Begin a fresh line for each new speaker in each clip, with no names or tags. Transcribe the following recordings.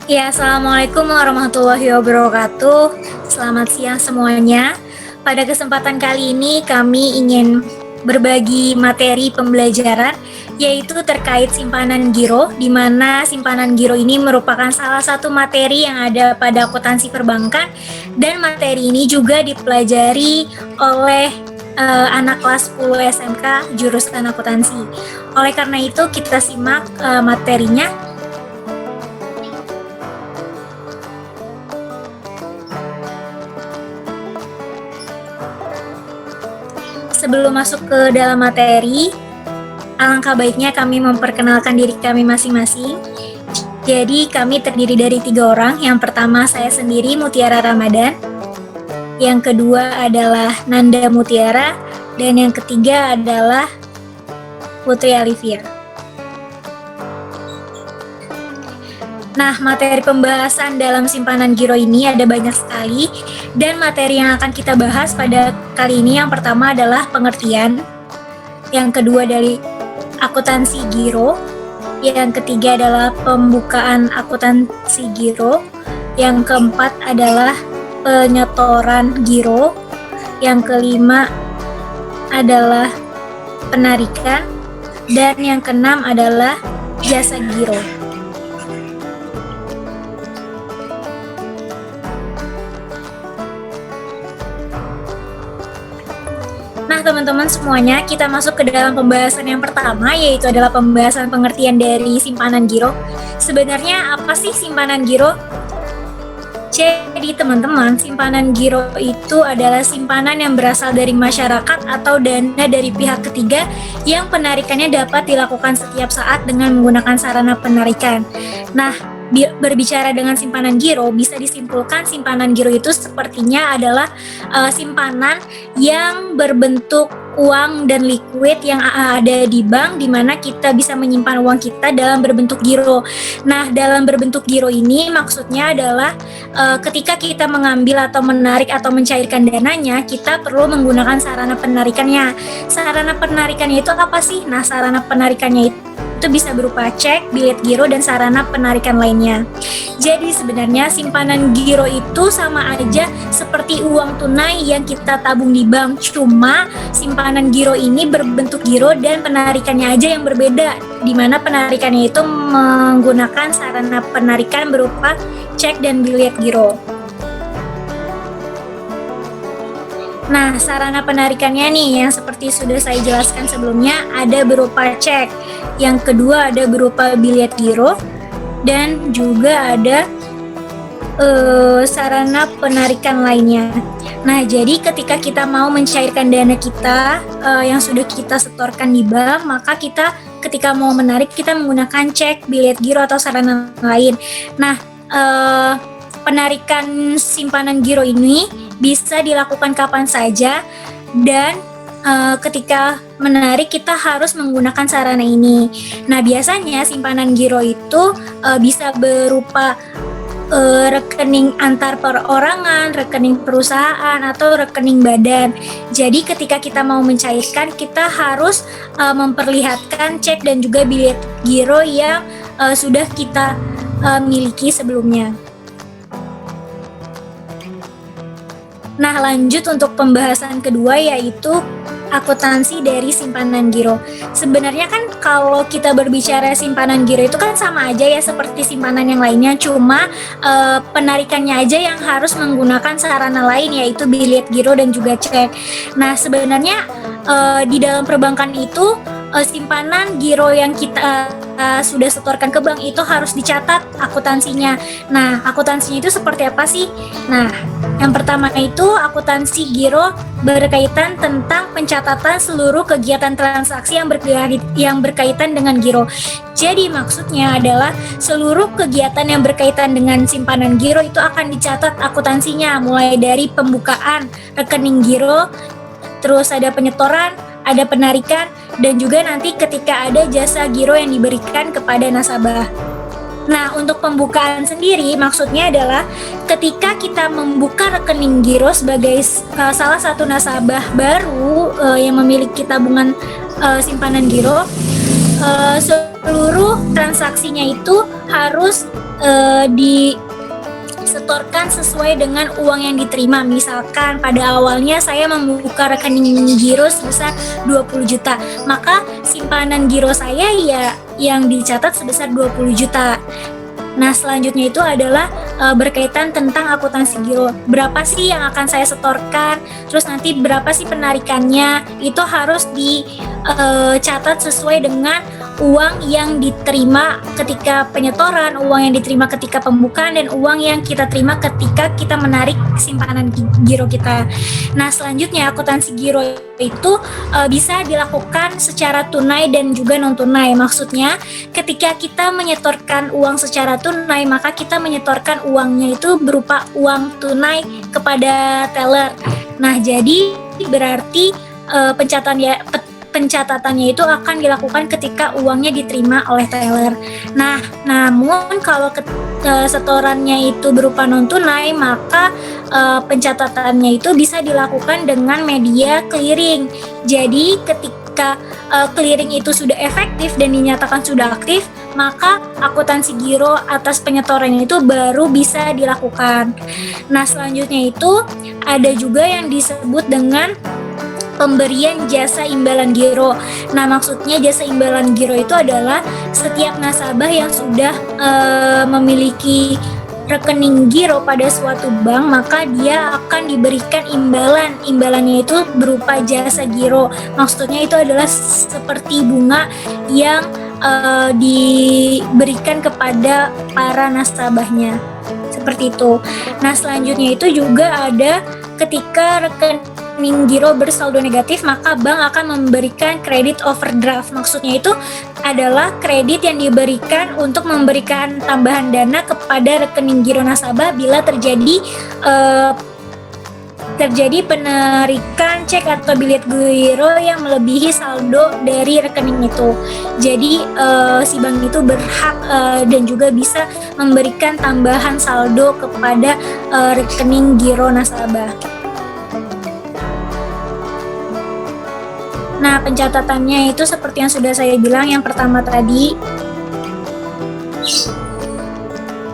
Ya, Assalamualaikum warahmatullahi wabarakatuh. Selamat siang semuanya. Pada kesempatan kali ini kami ingin berbagi materi pembelajaran yaitu terkait simpanan giro, di mana simpanan giro ini merupakan salah satu materi yang ada pada akuntansi perbankan, dan materi ini juga dipelajari oleh anak kelas 10 SMK jurusan akuntansi. Oleh karena itu kita simak materinya. Sebelum masuk ke dalam materi, alangkah baiknya kami memperkenalkan diri kami masing-masing. Jadi kami terdiri dari 3 orang. Yang pertama saya sendiri, Mutiara Ramadan. Yang kedua adalah Nanda Mutiara. Dan yang ketiga adalah Putri Alivia. Nah, materi pembahasan dalam simpanan giro ini ada banyak sekali, dan materi yang akan kita bahas pada kali ini yang pertama adalah pengertian, yang kedua dari akuntansi giro, yang ketiga adalah pembukaan akuntansi giro, yang keempat adalah penyetoran giro, yang kelima adalah penarikan, dan yang keenam adalah jasa giro. Nah, teman-teman semuanya, kita masuk ke dalam pembahasan yang pertama, yaitu adalah pembahasan pengertian dari simpanan giro. Sebenarnya apa sih simpanan giro? Jadi teman-teman, simpanan giro itu adalah simpanan yang berasal dari masyarakat atau dana dari pihak ketiga yang penarikannya dapat dilakukan setiap saat dengan menggunakan sarana penarikan. Nah, berbicara dengan simpanan giro, bisa disimpulkan simpanan giro itu sepertinya adalah simpanan yang berbentuk uang dan liquid yang ada di bank, di mana kita bisa menyimpan uang kita dalam berbentuk giro. Nah, dalam berbentuk giro ini maksudnya adalah ketika kita mengambil atau menarik atau mencairkan dananya, kita perlu menggunakan sarana penarikannya. Sarana penarikannya itu apa sih? Nah, sarana penarikannya itu bisa berupa cek, bilet giro, dan sarana penarikan lainnya. Jadi sebenarnya simpanan giro itu sama aja seperti uang tunai yang kita tabung di bank, cuma simpanan giro ini berbentuk giro dan penarikannya aja yang berbeda, di mana penarikannya itu menggunakan sarana penarikan berupa cek dan bilet giro. Nah, sarana penarikannya nih yang seperti sudah saya jelaskan sebelumnya, ada berupa cek, yang kedua ada berupa bilet giro, dan juga ada sarana penarikan lainnya. Nah, jadi ketika kita mau mencairkan dana kita yang sudah kita setorkan di bank, maka kita ketika mau menarik kita menggunakan cek, bilet giro, atau sarana lain. Nah, penarikan simpanan giro ini bisa dilakukan kapan saja, dan ketika menarik kita harus menggunakan sarana ini. Nah, biasanya simpanan giro itu bisa berupa rekening antar perorangan, rekening perusahaan, atau rekening badan. Jadi ketika kita mau mencairkan, kita harus memperlihatkan cek dan juga bilet giro yang sudah kita miliki sebelumnya. Nah, lanjut untuk pembahasan kedua, yaitu akuntansi dari simpanan giro. Sebenarnya kan kalau kita berbicara simpanan giro itu kan sama aja ya seperti simpanan yang lainnya, cuma penarikannya aja yang harus menggunakan sarana lain, yaitu bilet giro dan juga cek. Nah, sebenarnya di dalam perbankan itu simpanan giro yang kita sudah setorkan ke bank itu harus dicatat akuntansinya. Nah, akuntansinya itu seperti apa sih? Nah, yang pertama itu akuntansi giro berkaitan tentang pencatatan seluruh kegiatan transaksi yang berkaitan dengan giro. Jadi maksudnya adalah seluruh kegiatan yang berkaitan dengan simpanan giro itu akan dicatat akuntansinya, mulai dari pembukaan rekening giro, terus ada penyetoran, ada penarikan, dan juga nanti ketika ada jasa giro yang diberikan kepada nasabah. Nah, untuk pembukaan sendiri maksudnya adalah ketika kita membuka rekening giro sebagai salah satu nasabah baru yang memiliki tabungan simpanan giro, seluruh transaksinya itu harus disetorkan sesuai dengan uang yang diterima. Misalkan pada awalnya saya membuka rekening giro sebesar 20 juta, maka simpanan giro saya ya yang dicatat sebesar 20 juta. Nah, selanjutnya itu adalah berkaitan tentang akuntansi giro. Berapa sih yang akan saya setorkan? Terus nanti berapa sih penarikannya? Itu harus dicatat sesuai dengan uang yang diterima ketika penyetoran, uang yang diterima ketika pembukaan, dan uang yang kita terima ketika kita menarik simpanan giro kita. Nah, selanjutnya akuntansi giro itu bisa dilakukan secara tunai dan juga non tunai. Maksudnya, ketika kita menyetorkan uang secara tunai, maka kita menyetorkan uangnya itu berupa uang tunai kepada teller. Nah, jadi berarti pencatatannya itu akan dilakukan ketika uangnya diterima oleh teller. Nah, namun kalau setorannya itu berupa non tunai, maka pencatatannya itu bisa dilakukan dengan media clearing. Jadi ketika clearing itu sudah efektif dan dinyatakan sudah aktif, maka akuntansi giro atas penyetorannya itu baru bisa dilakukan. Nah, selanjutnya itu ada juga yang disebut dengan pemberian jasa imbalan giro. Nah, maksudnya jasa imbalan giro itu adalah setiap nasabah yang sudah memiliki rekening giro pada suatu bank, maka dia akan diberikan imbalan. Imbalannya itu berupa jasa giro. Maksudnya itu adalah seperti bunga yang diberikan kepada para nasabahnya. Seperti itu. Nah, selanjutnya itu juga ada ketika rekening giro bersaldo negatif, maka bank akan memberikan kredit overdraft. Maksudnya itu adalah kredit yang diberikan untuk memberikan tambahan dana kepada rekening giro nasabah bila terjadi penarikan cek atau bilet giro yang melebihi saldo dari rekening itu. Jadi si bank itu berhak dan juga bisa memberikan tambahan saldo kepada rekening giro nasabah. Nah, pencatatannya itu seperti yang sudah saya bilang yang pertama tadi,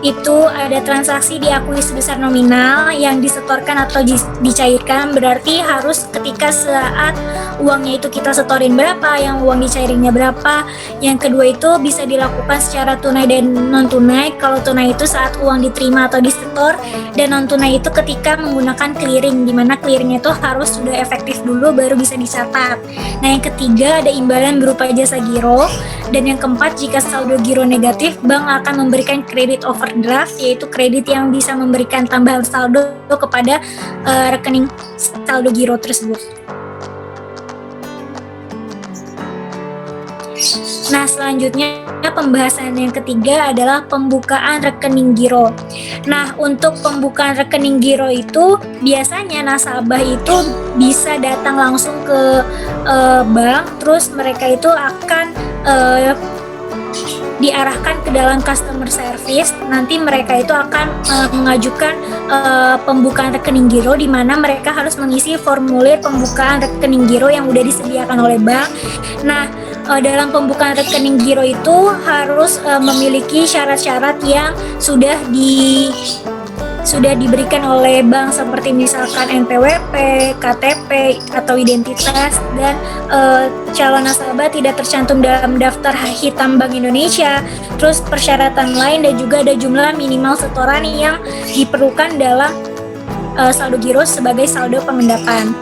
itu ada transaksi diakui sebesar nominal yang disetorkan atau dicairkan, berarti harus ketika saat uangnya itu kita setorin berapa, yang uang dicairinnya berapa. Yang kedua itu bisa dilakukan secara tunai dan non tunai. Kalau tunai itu saat uang diterima atau disetor, dan non tunai itu ketika menggunakan clearing, di mana clearingnya itu harus sudah efektif dulu baru bisa dicatat. Nah, yang ketiga ada imbalan berupa jasa giro, dan yang keempat jika saldo giro negatif, bank akan memberikan kredit overdraft, yaitu kredit yang bisa memberikan tambahan saldo kepada rekening saldo giro tersebut. Nah, selanjutnya pembahasan yang ketiga adalah pembukaan rekening giro. Nah, untuk pembukaan rekening giro itu biasanya nasabah itu bisa datang langsung ke bank, terus mereka itu akan diarahkan ke dalam customer service. Nanti mereka itu akan mengajukan pembukaan rekening giro, di mana mereka harus mengisi formulir pembukaan rekening giro yang udah disediakan oleh bank. Nah, dalam pembukaan rekening giro itu harus memiliki syarat-syarat yang sudah diberikan oleh bank, seperti misalkan NPWP, KTP atau identitas, dan calon nasabah tidak tercantum dalam daftar hitam Bank Indonesia. Terus persyaratan lain, dan juga ada jumlah minimal setoran yang diperlukan dalam saldo giro sebagai saldo pengendapan.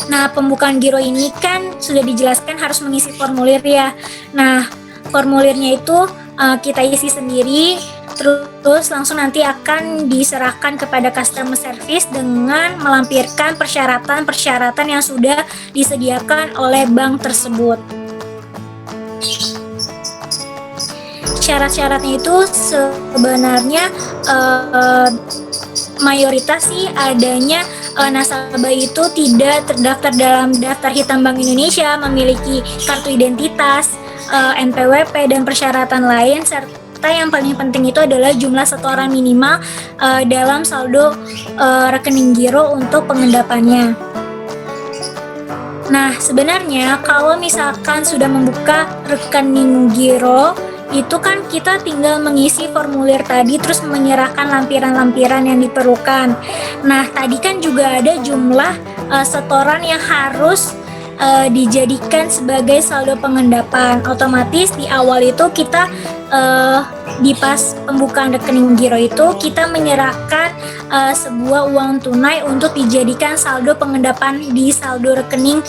Nah, pembukaan giro ini kan sudah dijelaskan harus mengisi formulir ya. Nah, formulirnya itu kita isi sendiri, terus langsung nanti akan diserahkan kepada customer service dengan melampirkan persyaratan-persyaratan yang sudah disediakan oleh bank tersebut. Syarat-syaratnya itu sebenarnya mayoritas sih adanya nasabah itu tidak terdaftar dalam daftar hitam Bank Indonesia, memiliki kartu identitas, NPWP, dan persyaratan lain, serta yang paling penting itu adalah jumlah setoran minimal dalam saldo rekening giro untuk pengendapannya. Nah, sebenarnya kalau misalkan sudah membuka rekening giro, itu kan kita tinggal mengisi formulir tadi terus menyerahkan lampiran-lampiran yang diperlukan. Nah, tadi kan juga ada jumlah setoran yang harus dijadikan sebagai saldo pengendapan. Otomatis di awal itu kita di pas pembukaan rekening giro itu kita menyerahkan sebuah uang tunai untuk dijadikan saldo pengendapan di saldo rekening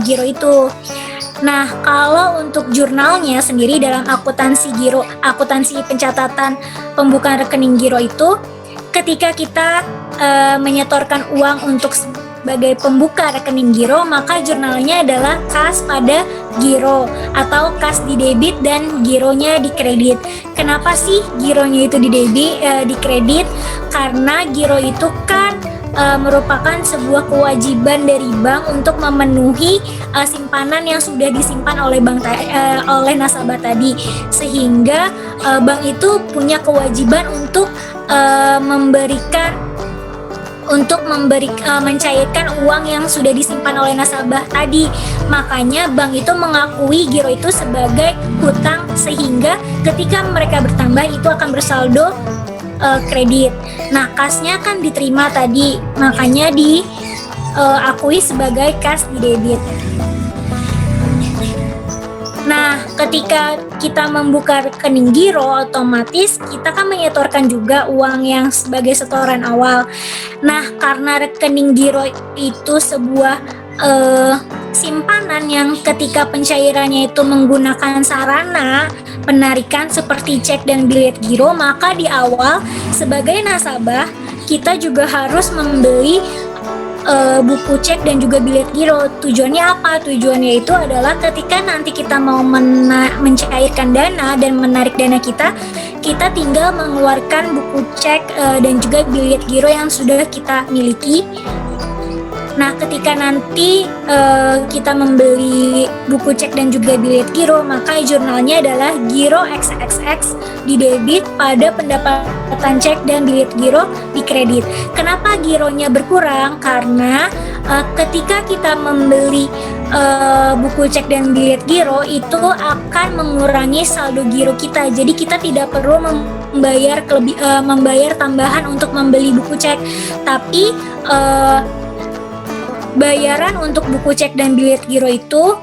giro itu. Nah, kalau untuk jurnalnya sendiri dalam akuntansi giro, akuntansi pencatatan pembukaan rekening giro itu, ketika kita menyetorkan uang untuk sebagai pembuka rekening giro, maka jurnalnya adalah kas pada giro atau kas di debit dan gironya di kredit. Kenapa sih gironya itu di kredit? Karena giro itu kan merupakan sebuah kewajiban dari bank untuk memenuhi simpanan yang sudah disimpan oleh oleh nasabah tadi, sehingga bank itu punya kewajiban untuk mencairkan uang yang sudah disimpan oleh nasabah tadi. Makanya bank itu mengakui giro itu sebagai hutang, sehingga ketika mereka bertambah itu akan bersaldo kredit. Nah, kasnya kan diterima tadi, makanya diakui sebagai kas di debit. Nah, ketika kita membuka rekening giro, otomatis kita kan menyetorkan juga uang yang sebagai setoran awal. Nah, karena rekening giro itu sebuah simpanan yang ketika pencairannya itu menggunakan sarana penarikan seperti cek dan bilet giro, maka di awal sebagai nasabah kita juga harus membeli buku cek dan juga bilet giro. Tujuannya apa? Tujuannya itu adalah ketika nanti kita mau mencairkan dana dan menarik dana kita tinggal mengeluarkan buku cek dan juga bilet giro yang sudah kita miliki. Nah, ketika nanti kita membeli buku cek dan juga bilet giro, maka jurnalnya adalah giro XXX di debit pada pendapatan cek dan bilet giro di kredit. Kenapa gironya berkurang? Karena ketika kita membeli buku cek dan bilet giro itu akan mengurangi saldo giro kita. Jadi kita tidak perlu membayar tambahan untuk membeli buku cek, tapi bayaran untuk buku cek dan bilet giro itu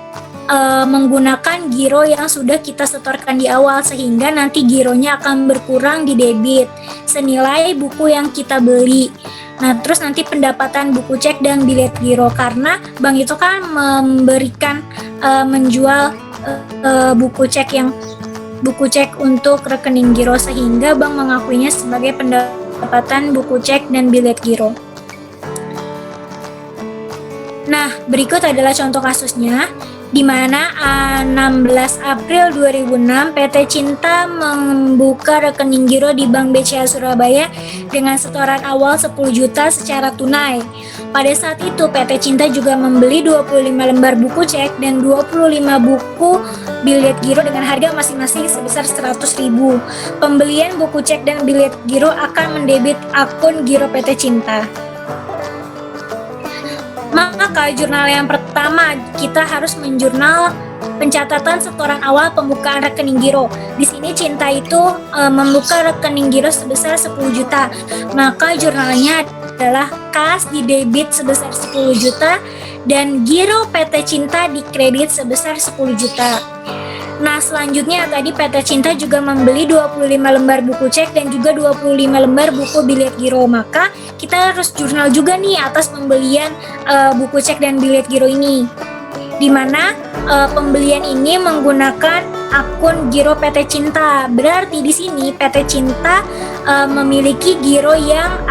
menggunakan giro yang sudah kita setorkan di awal, sehingga nanti gironya akan berkurang di debit senilai buku yang kita beli. Nah, terus nanti pendapatan buku cek dan bilet giro, karena bank itu kan menjual buku cek untuk rekening giro, sehingga bank mengakuinya sebagai pendapatan buku cek dan bilet giro. Nah, berikut adalah contoh kasusnya, di mana 16 April 2006 PT Cinta membuka rekening giro di Bank BCA Surabaya dengan setoran awal 10 juta secara tunai. Pada saat itu PT Cinta juga membeli 25 lembar buku cek dan 25 buku bilet giro dengan harga masing-masing sebesar 100.000. Pembelian buku cek dan bilet giro akan mendebit akun giro PT Cinta. Maka jurnal yang pertama kita harus menjurnal pencatatan setoran awal pembukaan rekening giro. Di sini Cinta itu membuka rekening giro sebesar 10 juta. Maka jurnalnya adalah kas di debit sebesar 10 juta dan giro PT Cinta di kredit sebesar 10 juta. Nah, selanjutnya tadi PT Cinta juga membeli 25 lembar buku cek dan juga 25 lembar buku bilet giro. Maka kita harus jurnal juga nih atas pembelian buku cek dan bilet giro ini, di mana pembelian ini menggunakan akun giro PT Cinta. Berarti di sini PT Cinta memiliki giro yang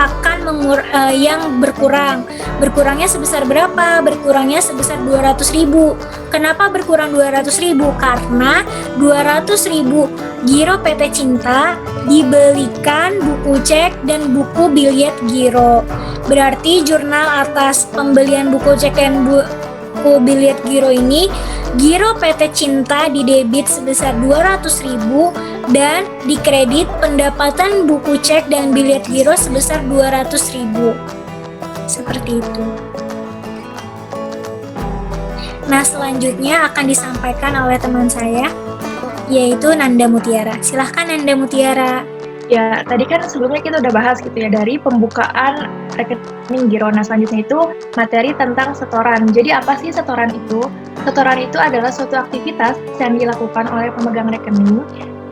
yang berkurang. Berkurangnya sebesar berapa? Berkurangnya sebesar 200.000. Kenapa berkurang 200.000? Karena 200.000 giro PT Cinta dibelikan buku cek dan buku bilet giro. Berarti jurnal atas pembelian buku cek dan buku bilet giro ini, giro PT Cinta di debit sebesar 200.000 dan di kredit pendapatan buku cek dan bilet giro sebesar 200.000. Seperti itu. Nah, selanjutnya akan disampaikan oleh teman saya, yaitu Nanda Mutiara. Silahkan Nanda Mutiara.
Ya, tadi kan sebelumnya kita udah bahas gitu ya, dari pembukaan rekening giro. Nah, selanjutnya itu materi tentang setoran. Jadi apa sih setoran itu? Setoran itu adalah suatu aktivitas yang dilakukan oleh pemegang rekening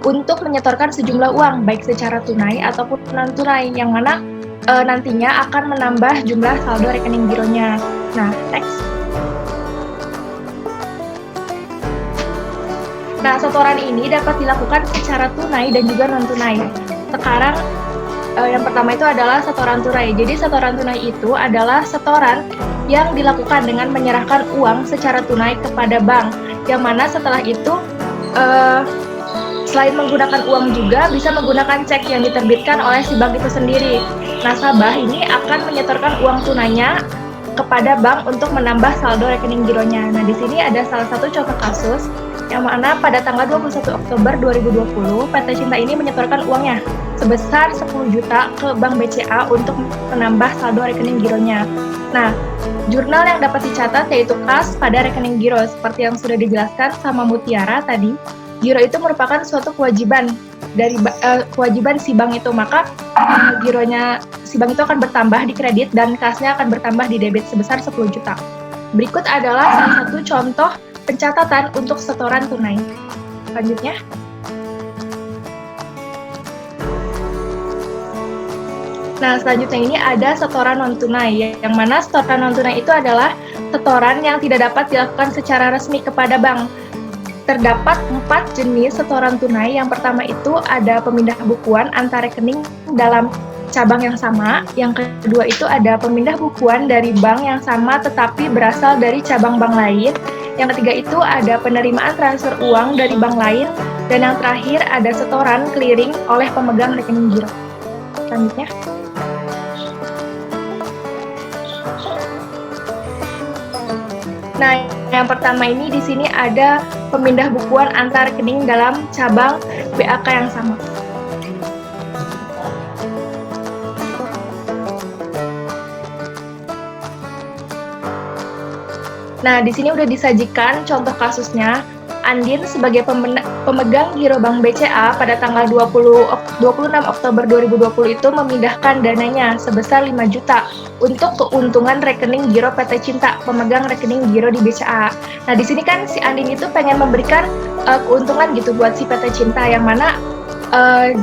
untuk menyetorkan sejumlah uang, baik secara tunai ataupun non-tunai, yang mana nantinya akan menambah jumlah saldo rekening gironya. Nah, next. Nah, setoran ini dapat dilakukan secara tunai dan juga non-tunai. Sekarang yang pertama itu adalah setoran tunai. Jadi setoran tunai itu adalah setoran yang dilakukan dengan menyerahkan uang secara tunai kepada bank, yang mana setelah itu selain menggunakan uang juga bisa menggunakan cek yang diterbitkan oleh si bank itu sendiri. Nasabah ini akan menyetorkan uang tunainya kepada bank untuk menambah saldo rekening gironya. Nah, di sini ada salah satu contoh kasus yang mana pada tanggal 21 Oktober 2020 PT Cinta ini menyetorkan uangnya sebesar 10 juta ke Bank BCA untuk menambah saldo rekening gironya. Nah, jurnal yang dapat dicatat yaitu kas pada rekening giro. Seperti yang sudah dijelaskan sama Mutiara tadi, giro itu merupakan suatu kewajiban dari kewajiban si bank itu, maka gironya si bank itu akan bertambah di kredit dan kasnya akan bertambah di debit sebesar 10 juta. Berikut adalah salah satu contoh pencatatan untuk setoran tunai. Selanjutnya. Nah, selanjutnya ini ada setoran non-tunai, yang mana setoran non-tunai itu adalah setoran yang tidak dapat dilakukan secara resmi kepada bank. Terdapat 4 jenis setoran tunai. Yang pertama itu ada pemindah bukuan antar rekening dalam cabang yang sama. Yang kedua itu ada pemindah bukuan dari bank yang sama tetapi berasal dari cabang bank lain. Yang ketiga itu ada penerimaan transfer uang dari bank lain. Dan yang terakhir ada setoran clearing oleh pemegang rekening giro. Selanjutnya. Nah, yang pertama ini di sini ada pemindah bukuan antar rekening dalam cabang BAK yang sama. Nah, di sini udah disajikan contoh kasusnya. Andin sebagai pemegang giro Bank BCA pada tanggal 26 Oktober 2020 itu memindahkan dananya sebesar 5 juta untuk keuntungan rekening giro PT Cinta, pemegang rekening giro di BCA. Nah, di sini kan si Andin itu pengen memberikan keuntungan gitu buat si PT Cinta, yang mana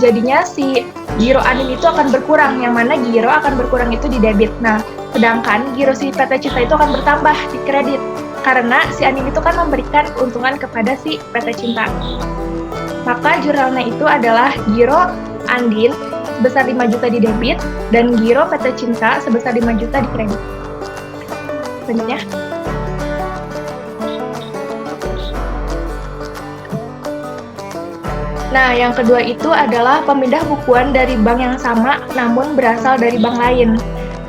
jadinya si giro Andin itu akan berkurang, yang mana giro akan berkurang itu di debit. Nah, sedangkan giro si PT Cinta itu akan bertambah di kredit, karena si Andin itu kan memberikan keuntungan kepada si PT Cinta. Maka jurnalnya itu adalah giro Andin sebesar 5 juta di debit dan giro PT Cinta sebesar 5 juta di kredit. Selanjutnya. Nah, yang kedua itu adalah pemindah bukuan dari bank yang sama namun berasal dari bank lain.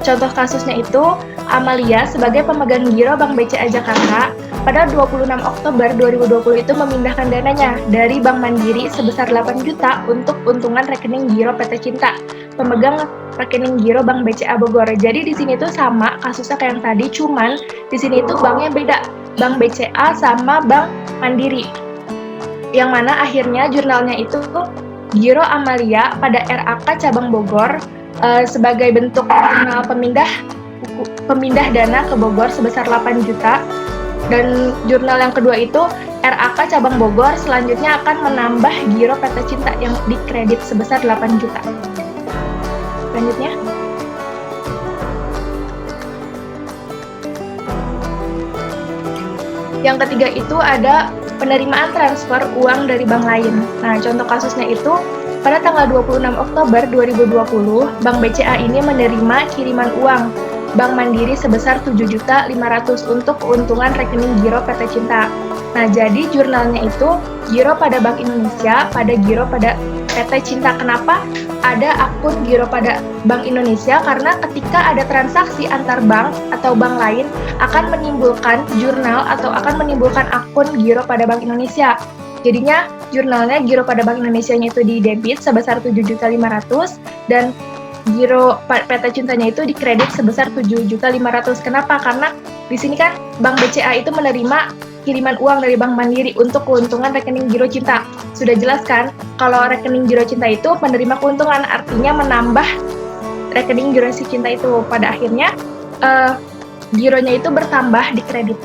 Contoh kasusnya itu Amalia sebagai pemegang giro Bank BCA Jakarta pada 26 Oktober 2020 itu memindahkan dananya dari Bank Mandiri sebesar 8 juta untuk keuntungan rekening giro PT Cinta, pemegang rekening giro Bank BCA Bogor. Jadi di sini tuh sama kasusnya kayak yang tadi, cuman di sini itu banknya beda, Bank BCA sama Bank Mandiri. Yang mana akhirnya jurnalnya itu giro Amalia pada RAK cabang Bogor sebagai bentuk jurnal pemindah dana ke Bogor sebesar 8 juta, dan jurnal yang kedua itu RAK cabang Bogor selanjutnya akan menambah giro PT Cinta yang dikredit sebesar 8 juta. Selanjutnya. Yang ketiga itu ada penerimaan transfer uang dari bank lain. Nah, contoh kasusnya itu pada tanggal 26 Oktober 2020, Bank BCA ini menerima kiriman uang Bank Mandiri sebesar 7.500.000 untuk keuntungan rekening giro PT Cinta. Nah, jadi jurnalnya itu giro pada Bank Indonesia, pada giro pada PT Cinta. Kenapa ada akun giro pada Bank Indonesia? Karena ketika ada transaksi antar bank atau bank lain akan menimbulkan jurnal atau akan menimbulkan akun giro pada Bank Indonesia. Jadinya jurnalnya giro pada Bank Indonesia-nya itu di debit sebesar 7.500.000 dan giro PT Cintanya itu dikredit sebesar 7.500.000. Kenapa? Karena Di sini kan Bank BCA itu menerima kiriman uang dari Bank Mandiri untuk keuntungan rekening Giro Cinta. Sudah jelas kan, kalau rekening Giro Cinta itu menerima keuntungan, artinya menambah rekening Giro Cinta itu. Pada akhirnya, gironya itu bertambah di kredit.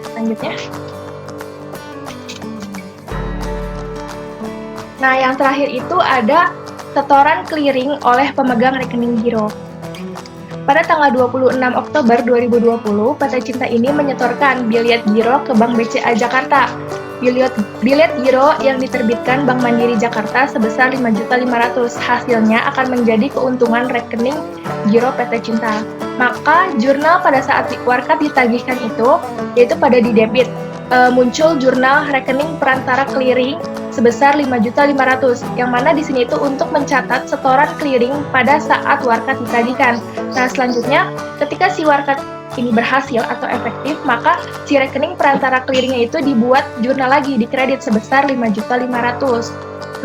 Selanjutnya. Nah, yang terakhir itu ada setoran clearing oleh pemegang rekening giro. Pada tanggal 26 Oktober 2020, PT Cinta ini menyetorkan biliet giro ke Bank BCA Jakarta. Biliet giro yang diterbitkan Bank Mandiri Jakarta sebesar 5.500.000. Hasilnya akan menjadi keuntungan rekening giro PT Cinta. Maka jurnal pada saat warkat ditagihkan itu, yaitu pada di debit, muncul jurnal rekening perantara clearing sebesar 5.500.000, yang mana di sini itu untuk mencatat setoran clearing pada saat warkat ditagihkan. Nah, selanjutnya ketika si warkat ini berhasil atau efektif, maka si rekening perantara clearingnya itu dibuat jurnal lagi di kredit sebesar 5.500.000.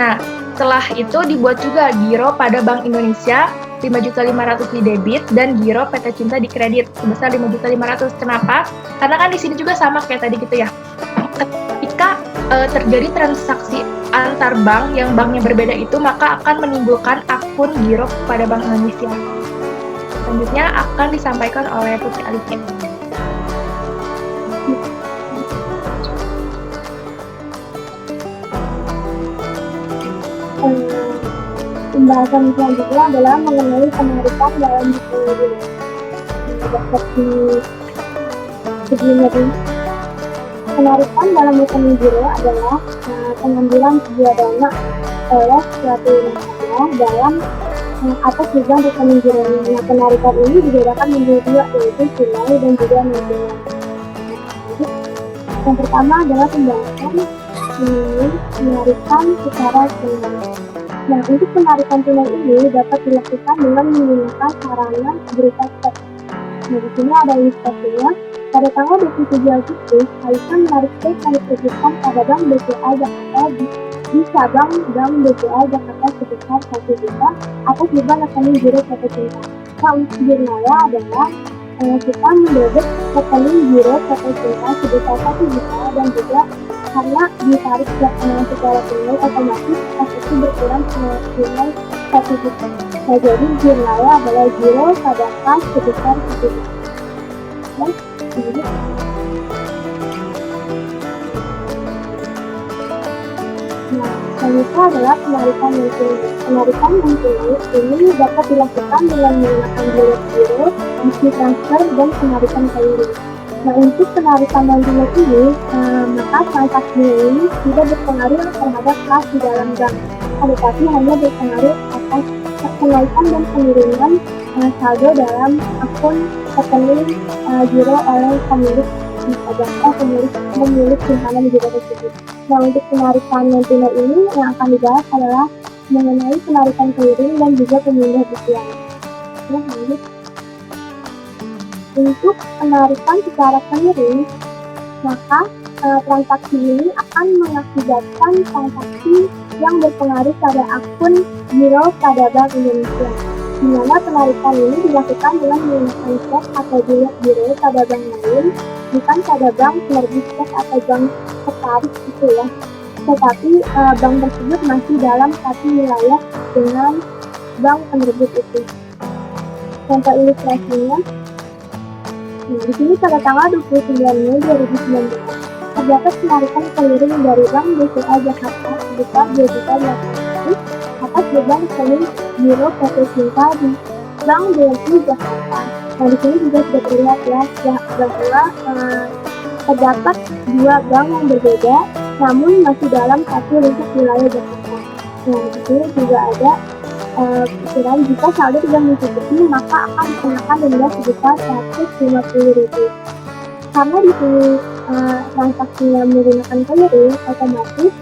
Nah, setelah itu dibuat juga giro pada Bank Indonesia 5.500.000 di debit dan giro PT Cinta di kredit sebesar 5.500.000. Kenapa? Karena kan di sini juga sama kayak tadi gitu ya. Ketika terjadi transaksi antar bank yang banknya berbeda itu, maka akan menimbulkan akun giro pada Bank Indonesia. Selanjutnya akan disampaikan oleh Putri Alicia.
Pembahasan selanjutnya adalah mengenai penarikan dalam buku giro. Seperti sebelumnya ini, penarikan dalam rekening giro adalah pengambilan sebuah dana oleh suatu nasabah dalam atas beban rekening giro. Nah, penarikan ini dibedakan menjadi dua, yaitu tunai dan juga non-tunai. Yang pertama adalah pembahasan mengenai penarikan secara tunai. Nah, untuk penarikan tunai ini dapat dilakukan dengan menggunakan sarana berupa cek. Nah, di sini ada ilustrasinya. Pada tanggal 27 Agustus, Aisyah menarik cek yang diterbitkan pada Bank BCA Jakarta di cabang Bank BCA Jakarta sebesar 1 juta atas beban rekening giro PT Cinta. Nah, untuk jurnalnya adalah kita mendebit rekening giro PT Cinta sebesar 1 juta dan juga karena ditarik secara tunai, otomatis transaksi berkurang tunai 1 juta. Nah, jadi jurnalnya adalah giro pada kas sebesar 1 juta. Nah, selanjutnya adalah penarikan non-tunai. Penarikan non-tunai ini dapat dilakukan dengan menggunakan biliet giro, isi transfer, dan penarikan clearing. Nah, untuk penarikan non-tunai ini, maka transaksinya ini tidak berpengaruh terhadap kas di dalam bank, tetapi hanya berpengaruh atas kenaikan dan penurunan saldo dalam akun rekening giro oleh pemilik atau pemilik simpanan giro tersebut. Nah, untuk penarikan non-tunai ini yang akan dibahas adalah mengenai penarikan clearing dan juga pemindah bukuan. Nah, lanjut. Untuk penarikan secara clearing, maka transaksi ini akan mengakibatkan transaksi yang berpengaruh pada akun giro pada Bank Indonesia, di mana penarikan ini dilakukan dengan menggunakan cek atau biliet giro pada bank lain, bukan pada bank penerbit cek atau bank tertarik gitu ya. Tetapi bank tersebut masih dalam satu wilayah dengan bank penerbit itu. Contoh ilustrasinya, di sini pada tanggal 29 Mei 2019 terdapat penarikan clearing dari Bank BCA Jakarta sebesar 2.800.000 atas beban rekening giro PT Cinta di Bank BNI Jakarta. Nah, di sini juga sudah terlihat ya bahwa terdapat dua bank yang berbeda, namun masih dalam satu lingkup wilayah Jakarta. Nah, di sini juga ada pikiran jika saldo tidak mencukupi, maka akan dikenakan denda sebesar 150.000. Karena di sini transaksinya menggunakan clearing, otomatis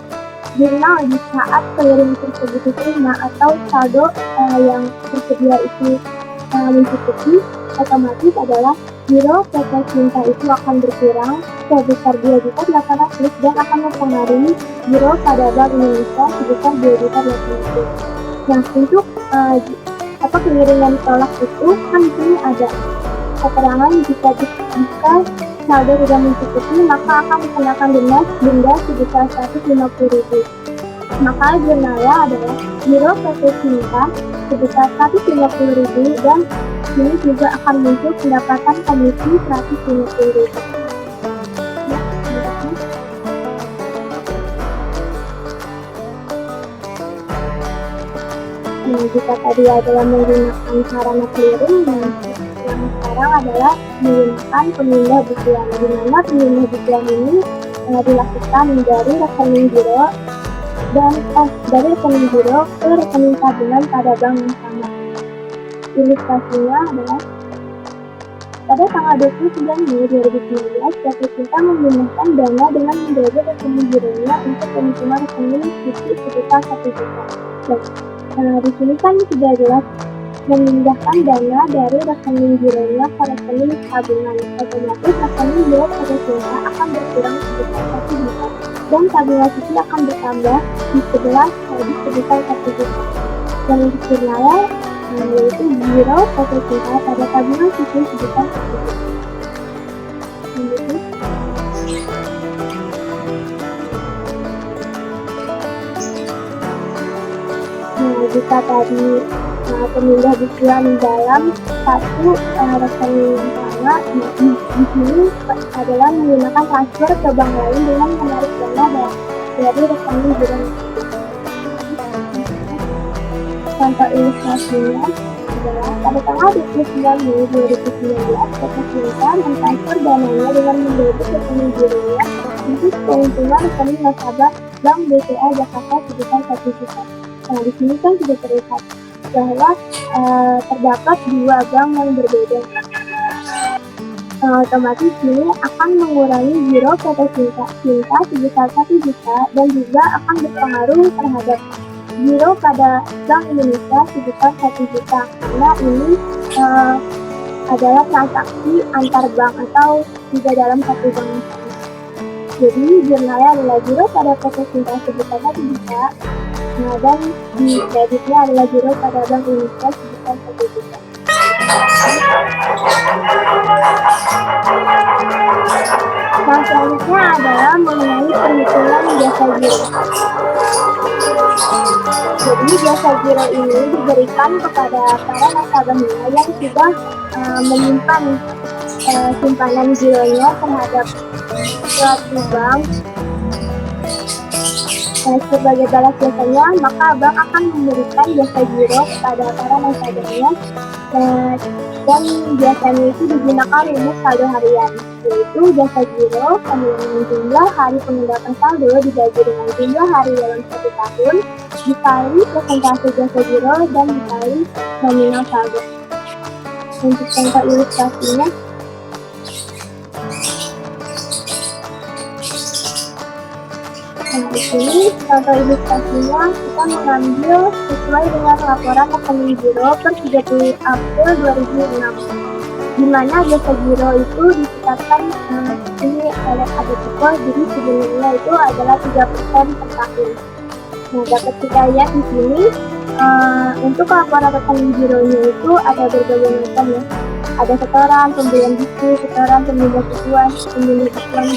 jurnal di saat clearing tersebut diterima atau saldo yang tersedia itu mencukupi, otomatis adalah giro PT Cinta itu akan berkurang sebesar 2.800.000 dan akan mempengaruhi giro pada Bank Indonesia sebesar 2.800.000. Nah, untuk clearing yang ditolak itu kan di sini ada keterangan jika saldo tidak mencukupi, maka akan dikenakan denda sebesar 150.000. Maka jurnalnya adalah Giro PT Cinta sebesar 150.000 dan ini juga akan muncul pendapatan komisi 150.000. Nah, jika tadi adalah menggunakan sarana clearing, yang sekarang adalah menggunakan pemindah bukuan, di mana pemindah bukuan ini dilakukan dari rekening giro dari rekening giro ke rekening tabungan pada bank yang sama. Ilustrasinya adalah pada tanggal 29 Mei 2019, PT Cinta memindahkan dana dengan menjadi rekening gironya untuk penutupan rekening Citi sebesar 1 juta. Di sini kan sudah jelas memindahkan dana dari rekening gironya ke rekening tabungan. Otomatis rekening giro PT Cinta akan berkurang sebesar 1 juta dan tabungan Citi akan bertambah di sebelah sebesar 1 juta. Dan untuk jurnalnya yaitu giro PT Cinta pada tabungan Citi sebesar 1 juta. Jika tadi pemindah bukuan dalam satu rekening sama, di sini adalah menggunakan transfer ke bank lain dengan menarik dana dari rekening giro. Contoh ilustrasinya adalah pada tanggal 29 Mei 2019, PT Cinta mentransfer dananya dengan menjadi rekening gironya untuk keuntungan rekening nasabah Bank BCA Jakarta sebesar 1 juta. Nah, di sini kan sudah terlihat bahwa terdapat dua bank yang berbeda. Otomatis ini akan mengurangi giro PT Cinta sebesar 1 juta dan juga akan berpengaruh terhadap giro pada Bank Indonesia sebesar 1 juta karena ini adalah transaksi antar bank atau juga dalam satu bank. Jadi jurnalnya adalah giro pada PT Cinta sebesar 1 juta. Dan di kreditnya adalah giro pada Bank Indonesia sebesar 1 juta. Nah, selanjutnya adalah mengenai perhitungan jasa giro. Jadi jasa giro ini diberikan kepada para nasabahnya yang sudah menyimpan simpanan gironya terhadap suatu bank. Sebagai balas jasanya, maka bank akan memberikan jasa giro kepada para nasabahnya dan biasanya itu digunakan rumus saldo harian, yaitu jasa giro dengan jumlah hari pengendapan saldo dibagi dengan jumlah hari dalam 1 tahun dikali persentase jasa giro dan dikali nominal saldo. Untuk contoh ilustrasinya, di sini contoh ilustrasinya kita mengambil sesuai dengan laporan rekening giro per 30 April 2006, di mana jasa giro itu ditetapkan ini ada tipe, jadi sebelumnya itu adalah 3% per tahun. Nah, dapat kita lihat di sini untuk laporan rekening gironya itu ada berbagai macam ya. Ada setoran, pembelian buku, setoran, pemindah bukuan,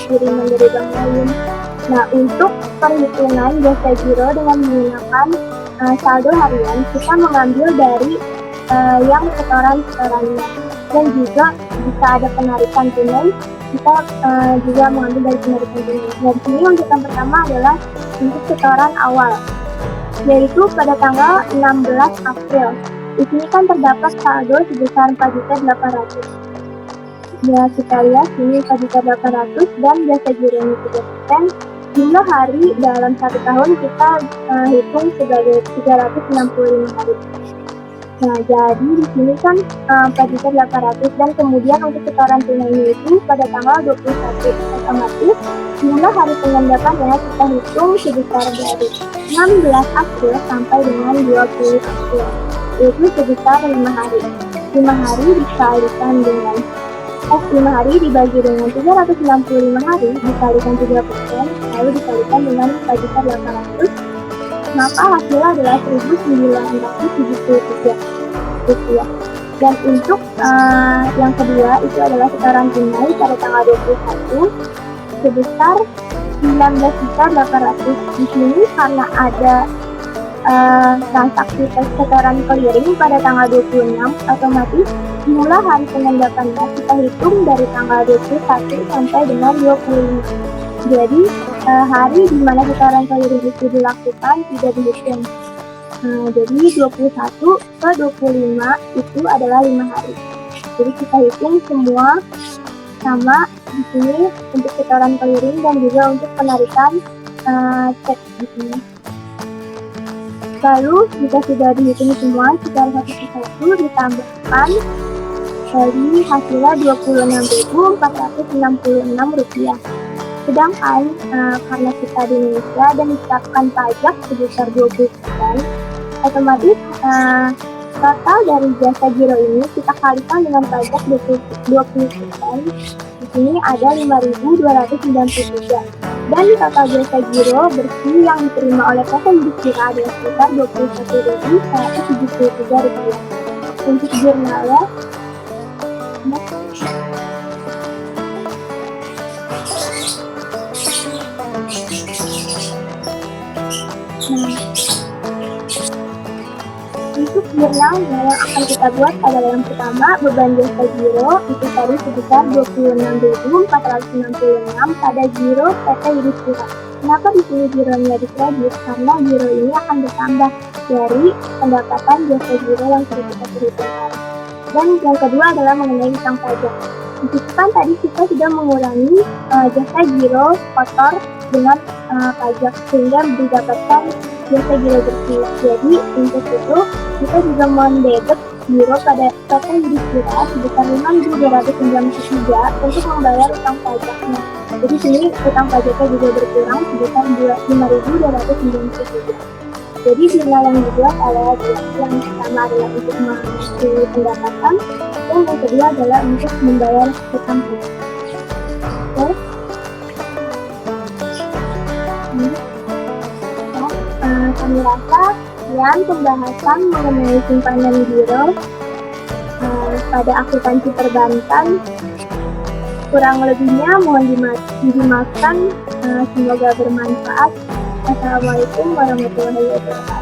kiriman dari bank lain. Nah, untuk perhitungan jasa giro dengan menggunakan saldo harian, kita mengambil dari yang setorannya. Dan juga jika ada penarikan tunai, kita juga mengambil dari penarikan tunai. Dan di sini untuk yang pertama adalah untuk setoran awal, yaitu pada tanggal 16 April. Di sini kan terdapat saldo sebesar 4.800.000. Ya, kita lihat ini 4.800.000 dan jasa gironya 3%. Jumlah hari dalam 1 tahun kita hitung sebagai 365 hari. Nah, jadi di sini kan 4.800.000 dan kemudian untuk setoran tunainya itu pada tanggal 21. Otomatis jumlah hari pengendapannya kita hitung sebesar dari 16 April sampai dengan 20 April, yaitu sebesar 5 hari. 5 hari dikalikan dengan 5 hari dibagi dengan 365 hari dikalikan 3%, lalu dikalikan dengan 4.800.000, maka hasilnya adalah 1.973 rupiah. Dan untuk yang kedua itu adalah setoran tunai pada tanggal 21 sebesar 19.800. Di sini karena ada transaksi setoran clearing pada tanggal 26, otomatis jumlah hari pengendapannya kita hitung dari tanggal 21 sampai dengan 25. Jadi hari di mana setoran clearing itu dilakukan tidak dihitung. Jadi 21 ke 25 itu adalah 5 hari. Jadi kita hitung semua sama di sini untuk setoran clearing dan juga untuk penarikan cek di sini. Lalu jika sudah dihitung semua secara satu persatu ditambahkan, jadi hasilnya Rp26.466. Sedangkan karena kita di Indonesia dan ditetapkan pajak sebesar 20%, otomatis total dari jasa giro ini kita kalikan dengan pajak 20%. Di sini ada 5.293. Dan total jasa giro bersih yang diterima oleh PT Yudhistira adalah sekitar Rp21.173. Untuk jurnalnya, untuk jurnalnya yang akan kita buat adalah yang pertama, beban jasa giro itu tadi sebesar Rp26.466 pada giro PT Yudhistira. Kenapa di sini gironya dikredit? Karena giro ini akan bertambah dari pendapatan jasa giro yang sudah kita perhitungkan. Dan yang kedua adalah mengenai utang pajak. Di situ kan tadi kita sudah mengurangi jasa giro kotor dengan pajak sehingga didapatkan jasa giro bersih. Jadi untuk itu kita juga mendebet giro pada PT Yudhistira sebesar Rp5.293 untuk membayar utang pajaknya. Jadi sini utang pajaknya juga berkurang sebesar Rp5.293. Jadi jurnal yang dibuat adalah yang pertama adalah untuk menghasilkan pendapatan dan yang kedua adalah untuk membayar utang pajak. Oke. Kami rasa sekian pembahasan mengenai simpanan giro pada akuntansi perbankan. Kurang lebihnya mohon dimaafkan. Semoga bermanfaat. Assalamualaikum warahmatullahi wabarakatuh.